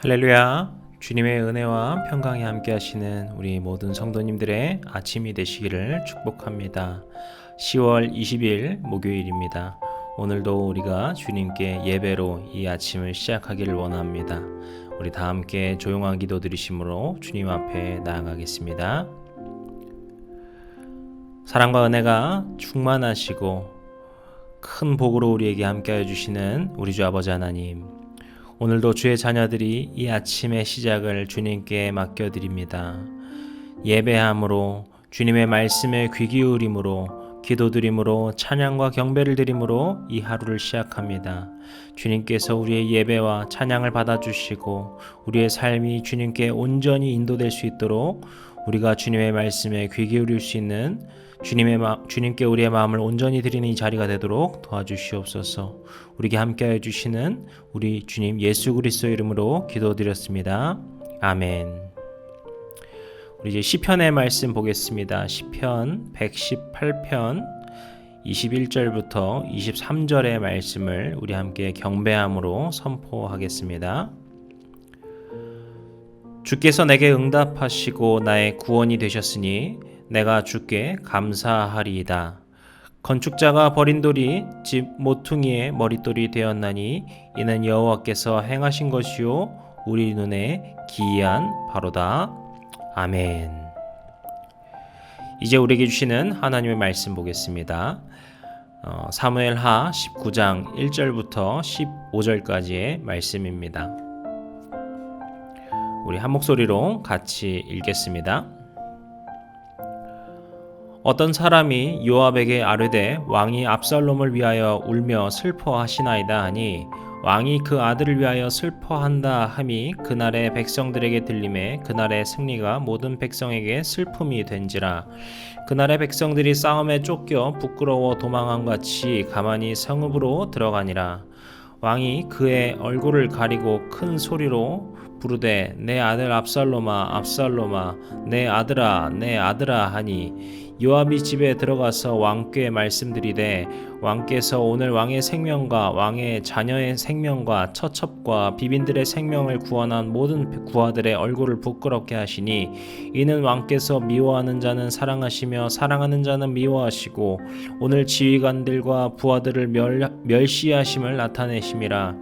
할렐루야. 주님의 은혜와 평강이 함께 하시는 우리 모든 성도님들의 아침이 되시기를 축복합니다. 10월 20일 목요일입니다. 오늘도 우리가 주님께 예배로 이 아침을 시작하기를 원합니다. 우리 다 함께 조용한 기도 드리심으로 주님 앞에 나아가겠습니다. 사랑과 은혜가 충만하시고 큰 복으로 우리에게 함께해 주시는 우리 주 아버지 하나님, 오늘도 주의 자녀들이 이 아침의 시작을 주님께 맡겨드립니다. 예배함으로, 주님의 말씀에 귀 기울임으로, 기도드림으로, 찬양과 경배를 드림으로 이 하루를 시작합니다. 주님께서 우리의 예배와 찬양을 받아주시고 우리의 삶이 주님께 온전히 인도될 수 있도록 우리가 주님의 말씀에 귀 기울일 수 있는 주님께 우리의 마음을 온전히 드리는 이 자리가 되도록 도와주시옵소서. 우리에게 함께하여 주시는 우리 주님 예수 그리스도 이름으로 기도드렸습니다. 아멘. 우리 이제 시편의 말씀 보겠습니다. 시편 118편 21절부터 23절의 말씀을 우리 함께 경배함으로 선포하겠습니다. 주께서 내게 응답하시고 나의 구원이 되셨으니 내가 주께 감사하리이다. 건축자가 버린 돌이 집 모퉁이의 머릿돌이 되었나니 이는 여호와께서 행하신 것이요 우리 눈에 기이한 바로다. 아멘. 이제 우리에게 주시는 하나님의 말씀 보겠습니다. 사무엘하 19장 1절부터 15절까지의 말씀입니다. 우리 한 목소리로 같이 읽겠습니다. 어떤 사람이 요압에게 아뢰되 왕이 압살롬을 위하여 울며 슬퍼하시나이다 하니 왕이 그 아들을 위하여 슬퍼한다 함이 그날의 백성들에게 들림에 그날의 승리가 모든 백성에게 슬픔이 된지라. 그날의 백성들이 싸움에 쫓겨 부끄러워 도망한 같이 가만히 성읍으로 들어가니라. 왕이 그의 얼굴을 가리고 큰 소리로 부르되 내 아들 압살롬아 압살롬아 내 아들아 내 아들아 하니 요압이 집에 들어가서 왕께 말씀드리되 왕께서 오늘 왕의 생명과 왕의 자녀의 생명과 처첩과 비빈들의 생명을 구원한 모든 구하들의 얼굴을 부끄럽게 하시니 이는 왕께서 미워하는 자는 사랑하시며 사랑하는 자는 미워하시고 오늘 지휘관들과 부하들을 멸시하심을 나타내심이라.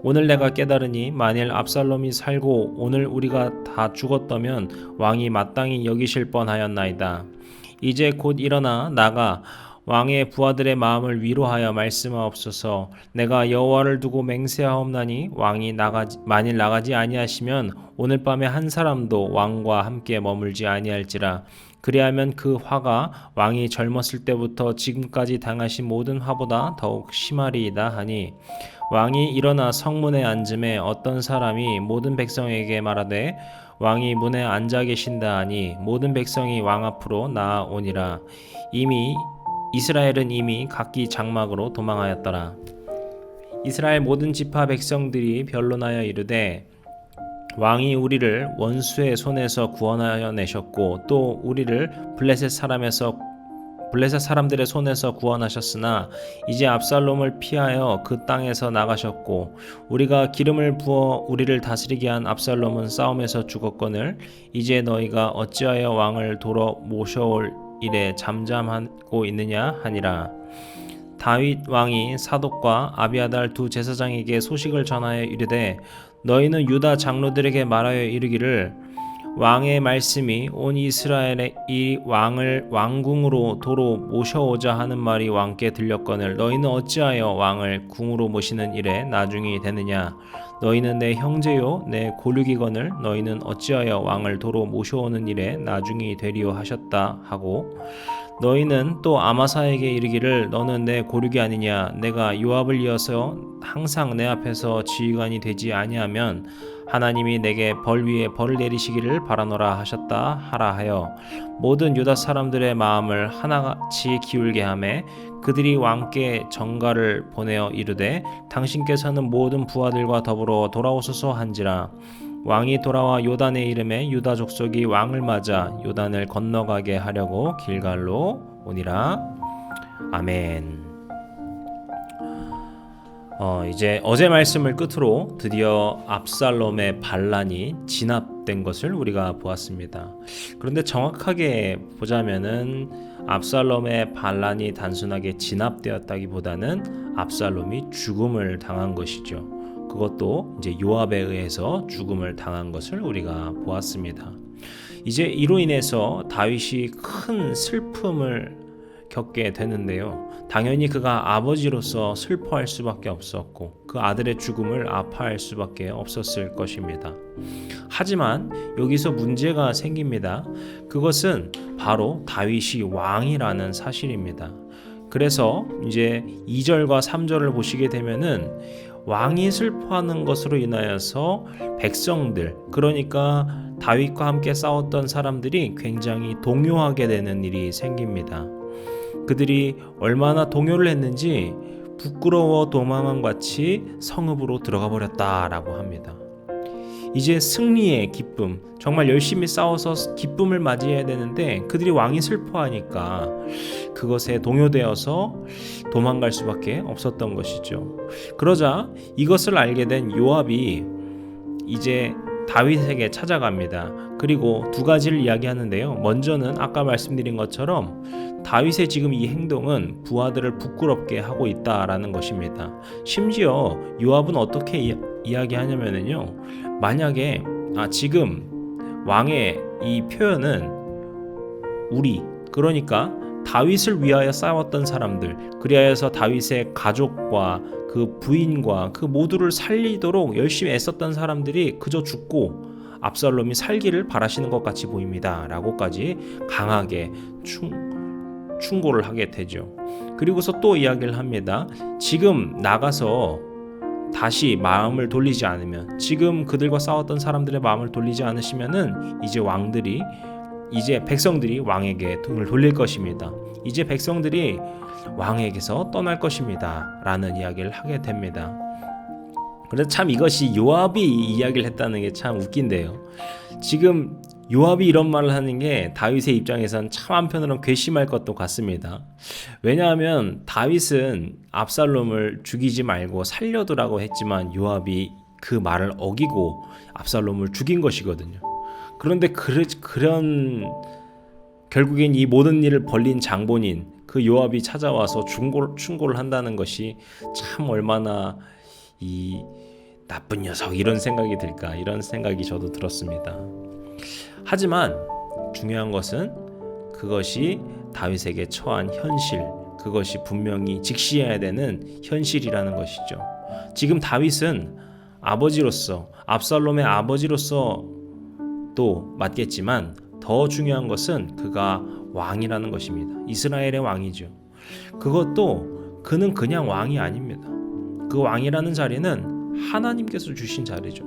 오늘 내가 깨달으니 만일 압살롬이 살고 오늘 우리가 다 죽었다면 왕이 마땅히 여기실 뻔하였나이다. 이제 곧 일어나 나가 왕의 부하들의 마음을 위로하여 말씀하옵소서. 내가 여호와를 두고 맹세하옵나니 왕이 만일 나가지 아니하시면 오늘 밤에 한 사람도 왕과 함께 머물지 아니할지라. 그리하면 그 화가 왕이 젊었을 때부터 지금까지 당하신 모든 화보다 더욱 심하리이다 하니 왕이 일어나 성문에 앉음에 어떤 사람이 모든 백성에게 말하되 왕이 문에 앉아 계신다 하니 모든 백성이 왕 앞으로 나아오니라. 이스라엘은 이미 각기 장막으로 도망하였더라. 이스라엘 모든 지파 백성들이 변론하여 이르되 왕이 우리를 원수의 손에서 구원하여 내셨고 또 우리를 블레셋 사람들의 손에서 구원하셨으나 이제 압살롬을 피하여 그 땅에서 나가셨고 우리가 기름을 부어 우리를 다스리게 한 압살롬은 싸움에서 죽었거늘 이제 너희가 어찌하여 왕을 도로 모셔올 일에 잠잠하고 있느냐 하니라. 다윗 왕이 사독과 아비아달 두 제사장에게 소식을 전하여 이르되 너희는 유다 장로들에게 말하여 이르기를 왕의 말씀이 온 이스라엘의 이 왕을 왕궁으로 도로 모셔오자 하는 말이 왕께 들렸거늘 너희는 어찌하여 왕을 궁으로 모시는 일에 나중이 되느냐. 너희는 내 형제요 내 고륙이거늘 너희는 어찌하여 왕을 도로 모셔오는 일에 나중이 되리요 하셨다 하고 너희는 또 아마사에게 이르기를 너는 내 고륙이 아니냐. 내가 요압을 이어서 항상 내 앞에서 지휘관이 되지 아니하면 하나님이 내게 벌 위에 벌을 내리시기를 바라노라 하셨다 하라 하여 모든 유다 사람들의 마음을 하나같이 기울게 하매 그들이 왕께 전가를 보내어 이르되 당신께서는 모든 부하들과 더불어 돌아오소서 한지라. 왕이 돌아와 요단에 이름에 유다 족속이 왕을 맞아 요단을 건너가게 하려고 길갈로 오니라. 아멘. 이제 어제 말씀을 끝으로 드디어 압살롬의 반란이 진압된 것을 우리가 보았습니다. 그런데 정확하게 보자면은 압살롬의 반란이 단순하게 진압되었다기보다는 압살롬이 죽음을 당한 것이죠. 그것도 이제 요압에 의해서 죽음을 당한 것을 우리가 보았습니다. 이제 이로 인해서 다윗이 큰 슬픔을 겪게 되는데요. 당연히 그가 아버지로서 슬퍼할 수밖에 없었고 그 아들의 죽음을 아파할 수밖에 없었을 것입니다. 하지만 여기서 문제가 생깁니다. 그것은 바로 다윗이 왕이라는 사실입니다. 그래서 이제 2절과 3절을 보시게 되면은 왕이 슬퍼하는 것으로 인하여서 백성들, 그러니까 다윗과 함께 싸웠던 사람들이 굉장히 동요하게 되는 일이 생깁니다. 그들이 얼마나 동요를 했는지 부끄러워 도망한 같이 성읍으로 들어가 버렸다라고 합니다. 이제 승리의 기쁨, 정말 열심히 싸워서 기쁨을 맞이해야 되는데 그들이 왕이 슬퍼하니까 그것에 동요되어서 도망갈 수밖에 없었던 것이죠. 그러자 이것을 알게 된 요압이 이제 다윗에게 찾아갑니다. 그리고 두 가지를 이야기하는데요. 먼저는 아까 말씀드린 것처럼 다윗의 지금 이 행동은 부하들을 부끄럽게 하고 있다라는 것입니다. 심지어 요압은 어떻게 이야기하냐면요. 만약에 지금 왕의 이 표현은 우리, 그러니까 다윗을 위하여 싸웠던 사람들, 그리하여서 다윗의 가족과 그 부인과 그 모두를 살리도록 열심히 애썼던 사람들이 그저 죽고 압살롬이 살기를 바라시는 것 같이 보입니다 라고까지 강하게 충고를 하게 되죠. 그리고서 또 이야기를 합니다. 지금 나가서 다시 마음을 돌리지 않으면, 지금 그들과 싸웠던 사람들의 마음을 돌리지 않으시면은 이제 백성들이 왕에게 등을 돌릴 것입니다. 이제 백성들이 왕에게서 떠날 것입니다 라는 이야기를 하게 됩니다. 그래서 참 이것이 요압이 이야기를 했다는 게 참 웃긴데요. 지금 요압이 이런 말을 하는 게 다윗의 입장에선 참 한편으로는 괘씸할 것도 같습니다. 왜냐하면 다윗은 압살롬을 죽이지 말고 살려두라고 했지만 요압이 그 말을 어기고 압살롬을 죽인 것이거든요. 그런데 그런 결국엔 이 모든 일을 벌린 장본인 그 요압이 찾아와서 충고를 한다는 것이 참 얼마나 이 나쁜 녀석, 이런 생각이 들까, 이런 생각이 저도 들었습니다. 하지만 중요한 것은 그것이 다윗에게 처한 현실, 그것이 분명히 직시해야 되는 현실이라는 것이죠. 지금 다윗은 아버지로서, 압살롬의 아버지로서 또 맞겠지만 더 중요한 것은 그가 왕이라는 것입니다. 이스라엘의 왕이죠. 그것도 그는 그냥 왕이 아닙니다. 그 왕이라는 자리는 하나님께서 주신 자리죠.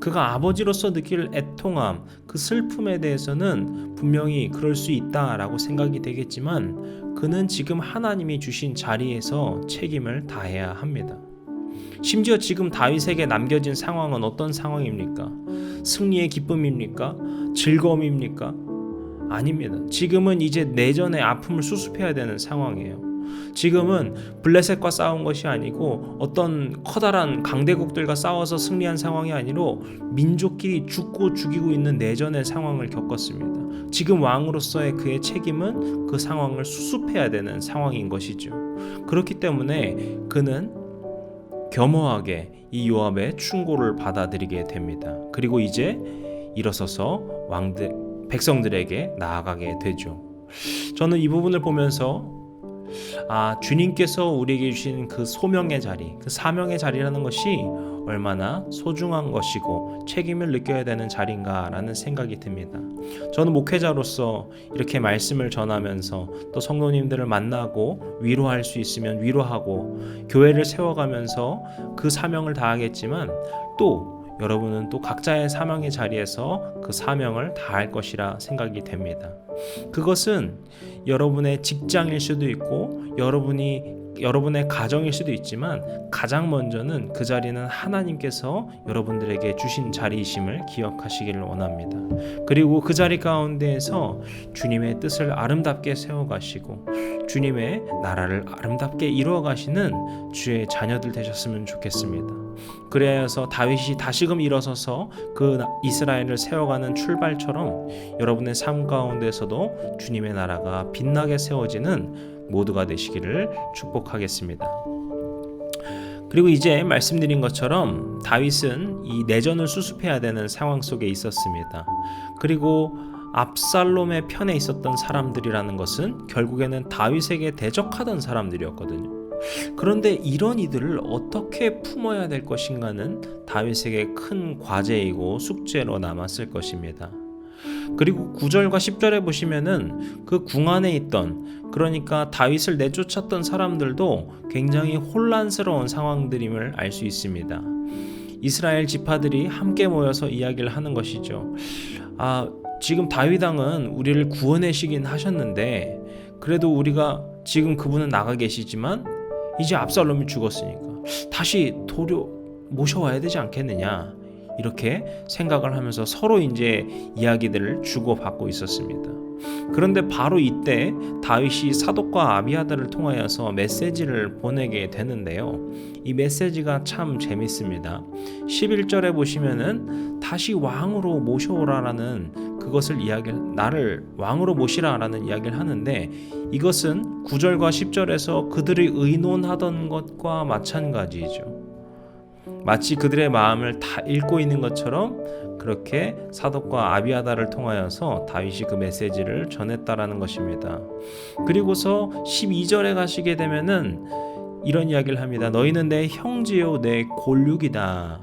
그가 아버지로서 느낄 애통함, 그 슬픔에 대해서는 분명히 그럴 수 있다라고 생각이 되겠지만 그는 지금 하나님이 주신 자리에서 책임을 다해야 합니다. 심지어 지금 다윗에게 남겨진 상황은 어떤 상황입니까? 승리의 기쁨입니까? 즐거움입니까? 아닙니다. 지금은 이제 내전의 아픔을 수습해야 되는 상황이에요. 지금은 블레셋과 싸운 것이 아니고 어떤 커다란 강대국들과 싸워서 승리한 상황이 아니로 민족끼리 죽고 죽이고 있는 내전의 상황을 겪었습니다. 지금 왕으로서의 그의 책임은 그 상황을 수습해야 되는 상황인 것이죠. 그렇기 때문에 그는 겸허하게 이 요압의 충고를 받아들이게 됩니다. 그리고 이제 일어서서 백성들에게 나아가게 되죠. 저는 이 부분을 보면서 주님께서 우리에게 주신 그 소명의 자리, 그 사명의 자리라는 것이 얼마나 소중한 것이고 책임을 느껴야 되는 자리인가라는 생각이 듭니다. 저는 목회자로서 이렇게 말씀을 전하면서 또 성도님들을 만나고 위로할 수 있으면 위로하고 교회를 세워가면서 그 사명을 다하겠지만 또 여러분은 또 각자의 사명의 자리에서 그 사명을 다할 것이라 생각이 됩니다. 그것은 여러분의 직장일 수도 있고 여러분이 여러분의 가정일 수도 있지만 가장 먼저는 그 자리는 하나님께서 여러분들에게 주신 자리이심을 기억하시기를 원합니다. 그리고 그 자리 가운데에서 주님의 뜻을 아름답게 세워가시고 주님의 나라를 아름답게 이루어가시는 주의 자녀들 되셨으면 좋겠습니다. 그래서 다윗이 다시금 일어서서 그 이스라엘을 세워가는 출발처럼 여러분의 삶 가운데서도 주님의 나라가 빛나게 세워지는 모두가 되시기를 축복하겠습니다. 그리고 이제 말씀드린 것처럼 다윗은 이 내전을 수습해야 되는 상황 속에 있었습니다. 그리고 압살롬의 편에 있었던 사람들이라는 것은 결국에는 다윗에게 대적하던 사람들이었거든요. 그런데 이런 이들을 어떻게 품어야 될 것인가는 다윗에게 큰 과제이고 숙제로 남았을 것입니다. 그리고 9절과 10절에 보시면은 그 궁 안에 있던, 그러니까 다윗을 내쫓았던 사람들도 굉장히 혼란스러운 상황들임을 알 수 있습니다. 이스라엘 지파들이 함께 모여서 이야기를 하는 것이죠. 지금 다윗 왕은 우리를 구원하시긴 하셨는데 그래도 우리가 지금 그분은 나가 계시지만 이제 압살롬이 죽었으니까 다시 모셔와야 되지 않겠느냐, 이렇게 생각을 하면서 서로 이제 이야기들을 주고받고 있었습니다. 그런데 바로 이때 다윗이 사독과 아비아달을 통하여서 메시지를 보내게 되는데요. 이 메시지가 참 재밌습니다. 11절에 보시면은 다시 왕으로 모셔오라라는 나를 왕으로 모시라라는 이야기를 하는데, 이것은 9절과 10절에서 그들이 의논하던 것과 마찬가지죠. 마치 그들의 마음을 다 읽고 있는 것처럼 그렇게 사독과 아비아달을 통하여서 다윗이 그 메시지를 전했다라는 것입니다. 그리고서 12절에 가시게 되면은 이런 이야기를 합니다. 너희는 내 형제요 내 골육이다.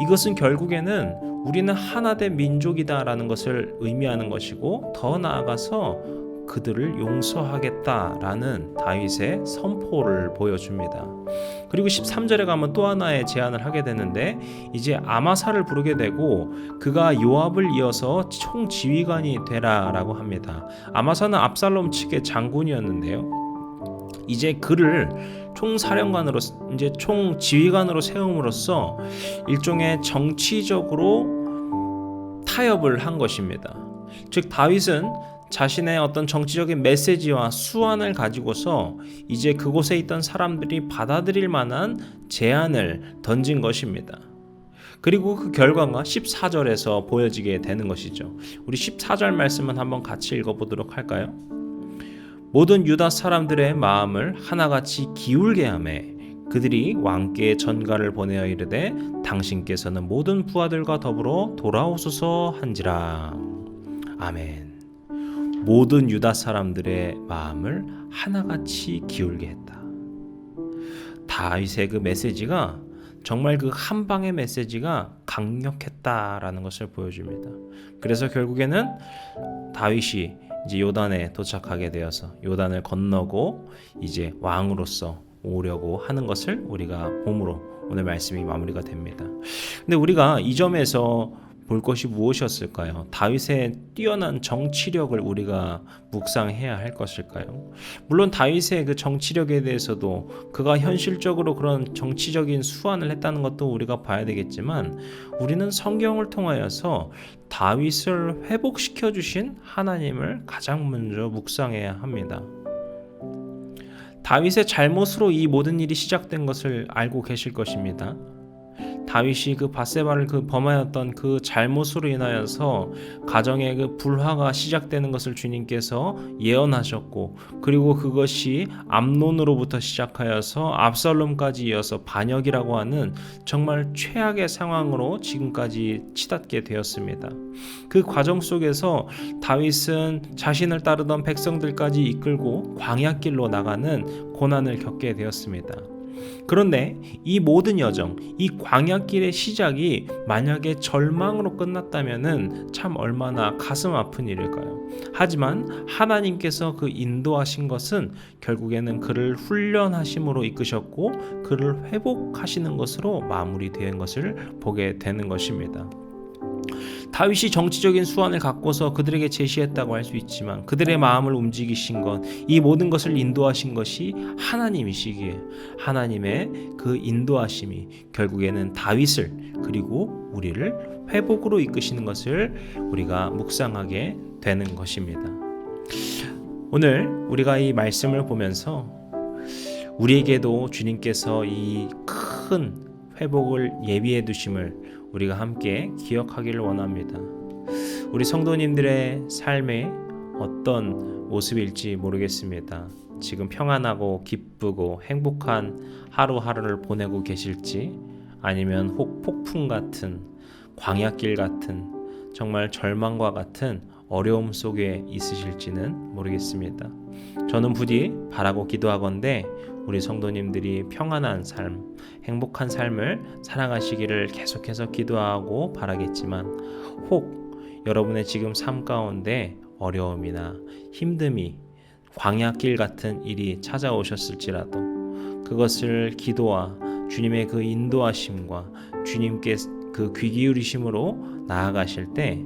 이것은 결국에는 우리는 하나된 민족이다라는 것을 의미하는 것이고, 더 나아가서 그들을 용서하겠다라는 다윗의 선포를 보여줍니다. 그리고 13절에 가면 또 하나의 제안을 하게 되는데, 이제 아마사를 부르게 되고 그가 요압을 이어서 총지휘관이 되라라고 합니다. 아마사는 압살롬 측의 장군이었는데요. 이제 그를 총사령관으로, 이제 총지휘관으로 세움으로써 일종의 정치적으로 타협을 한 것입니다. 즉 다윗은 자신의 어떤 정치적인 메시지와 수완을 가지고서 이제 그곳에 있던 사람들이 받아들일 만한 제안을 던진 것입니다. 그리고 그 결과가 14절에서 보여지게 되는 것이죠. 우리 14절 말씀은 한번 같이 읽어보도록 할까요? 모든 유다 사람들의 마음을 하나같이 기울게 하며 그들이 왕께 전가를 보내어 이르되 당신께서는 모든 부하들과 더불어 돌아오소서 한지라. 아멘. 모든 유다 사람들의 마음을 하나같이 기울게 했다. 다윗의 그 메시지가 정말 그 한 방의 메시지가 강력했다라는 것을 보여줍니다. 그래서 결국에는 다윗이 이제 요단에 도착하게 되어서 요단을 건너고 이제 왕으로서 오려고 하는 것을 우리가 봄으로 오늘 말씀이 마무리가 됩니다. 근데 우리가 이 점에서 볼 것이 무엇이었을까요? 다윗의 뛰어난 정치력을 우리가 묵상해야 할 것일까요? 물론 다윗의 그 정치력에 대해서도 그가 현실적으로 그런 정치적인 수완을 했다는 것도 우리가 봐야 되겠지만, 우리는 성경을 통하여서 다윗을 회복시켜 주신 하나님을 가장 먼저 묵상해야 합니다. 다윗의 잘못으로 이 모든 일이 시작된 것을 알고 계실 것입니다. 다윗이 그 밧세바를 범하였던 그 잘못으로 인하여서 가정의 그 불화가 시작되는 것을 주님께서 예언하셨고, 그리고 그것이 암논으로부터 시작하여서 압살롬까지 이어서 반역이라고 하는 정말 최악의 상황으로 지금까지 치닫게 되었습니다. 그 과정 속에서 다윗은 자신을 따르던 백성들까지 이끌고 광야길로 나가는 고난을 겪게 되었습니다. 그런데 이 모든 여정, 이 광야길의 시작이 만약에 절망으로 끝났다면은 참 얼마나 가슴 아픈 일일까요? 하지만 하나님께서 그 인도하신 것은 결국에는 그를 훈련하심으로 이끄셨고 그를 회복하시는 것으로 마무리된 것을 보게 되는 것입니다. 다윗이 정치적인 수완을 갖고서 그들에게 제시했다고 할 수 있지만 그들의 마음을 움직이신 것, 이 모든 것을 인도하신 것이 하나님이시기에 하나님의 그 인도하심이 결국에는 다윗을 그리고 우리를 회복으로 이끄시는 것을 우리가 묵상하게 되는 것입니다. 오늘 우리가 이 말씀을 보면서 우리에게도 주님께서 이 큰 회복을 예비해 두심을 우리가 함께 기억하기를 원합니다. 우리 성도님들의 삶의 어떤 모습일지 모르겠습니다. 지금 평안하고 기쁘고 행복한 하루하루를 보내고 계실지, 아니면 혹 폭풍 같은 광야길 같은 정말 절망과 같은 어려움 속에 있으실지는 모르겠습니다. 저는 부디 바라고 기도하건대 우리 성도님들이 평안한 삶, 행복한 삶을 살아가시기를 계속해서 기도하고 바라겠지만, 혹 여러분의 지금 삶 가운데 어려움이나 힘듦이 광야길 같은 일이 찾아오셨을지라도 그것을 기도와 주님의 그 인도하심과 주님께 그 귀 기울이심으로 나아가실 때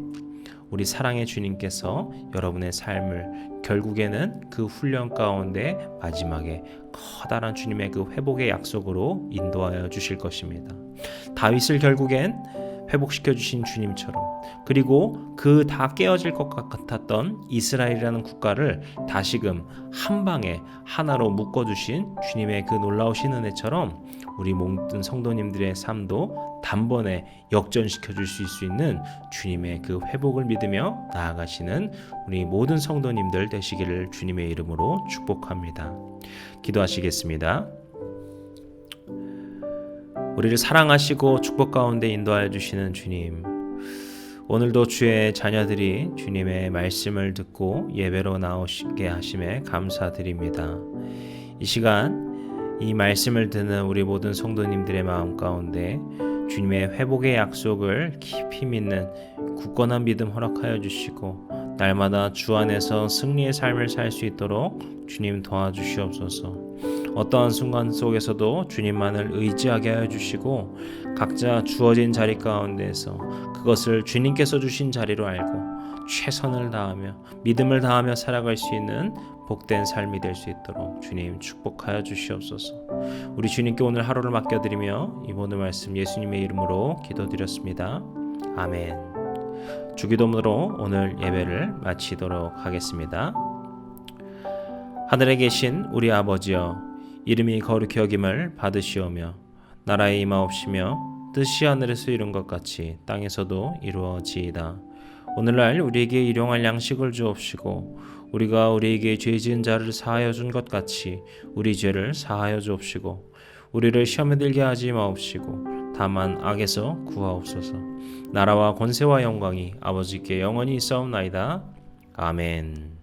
우리 사랑의 주님께서 여러분의 삶을 결국에는 그 훈련 가운데 마지막에 커다란 주님의 그 회복의 약속으로 인도하여 주실 것입니다. 다윗을 결국엔 회복시켜 주신 주님처럼, 그리고 그 다 깨어질 것 같았던 이스라엘이라는 국가를 다시금 한 방에 하나로 묶어주신 주님의 그 놀라우신 은혜처럼 우리 모든 성도님들의 삶도 단번에 역전시켜 주실 수 있는 주님의 그 회복을 믿으며 나아가시는 우리 모든 성도님들 되시기를 주님의 이름으로 축복합니다. 기도하시겠습니다. 우리를 사랑하시고 축복 가운데 인도하여 주시는 주님, 오늘도 주의 자녀들이 주님의 말씀을 듣고 예배로 나오시게 하심에 감사드립니다. 이 시간 이 말씀을 듣는 우리 모든 성도님들의 마음 가운데 주님의 회복의 약속을 깊이 믿는 굳건한 믿음 허락하여 주시고, 날마다 주 안에서 승리의 삶을 살 수 있도록 주님 도와주시옵소서. 어떠한 순간 속에서도 주님만을 의지하게 하여 주시고, 각자 주어진 자리 가운데에서 그것을 주님께서 주신 자리로 알고 최선을 다하며 믿음을 다하며 살아갈 수 있는 복된 삶이 될 수 있도록 주님 축복하여 주시옵소서. 우리 주님께 오늘 하루를 맡겨드리며 이 모든 말씀 예수님의 이름으로 기도드렸습니다. 아멘. 주기도문으로 오늘 예배를 마치도록 하겠습니다. 하늘에 계신 우리 아버지여, 이름이 거룩히 여김을 받으시오며 나라의 임하옵시며 뜻이 하늘에서 이룬 것 같이 땅에서도 이루어지이다. 오늘날 우리에게 일용할 양식을 주옵시고 우리가 우리에게 죄 지은 자를 사하여 준 것 같이 우리 죄를 사하여 주옵시고 우리를 시험에 들게 하지 마옵시고 다만 악에서 구하옵소서. 나라와 권세와 영광이 아버지께 영원히 있사옵나이다. 아멘.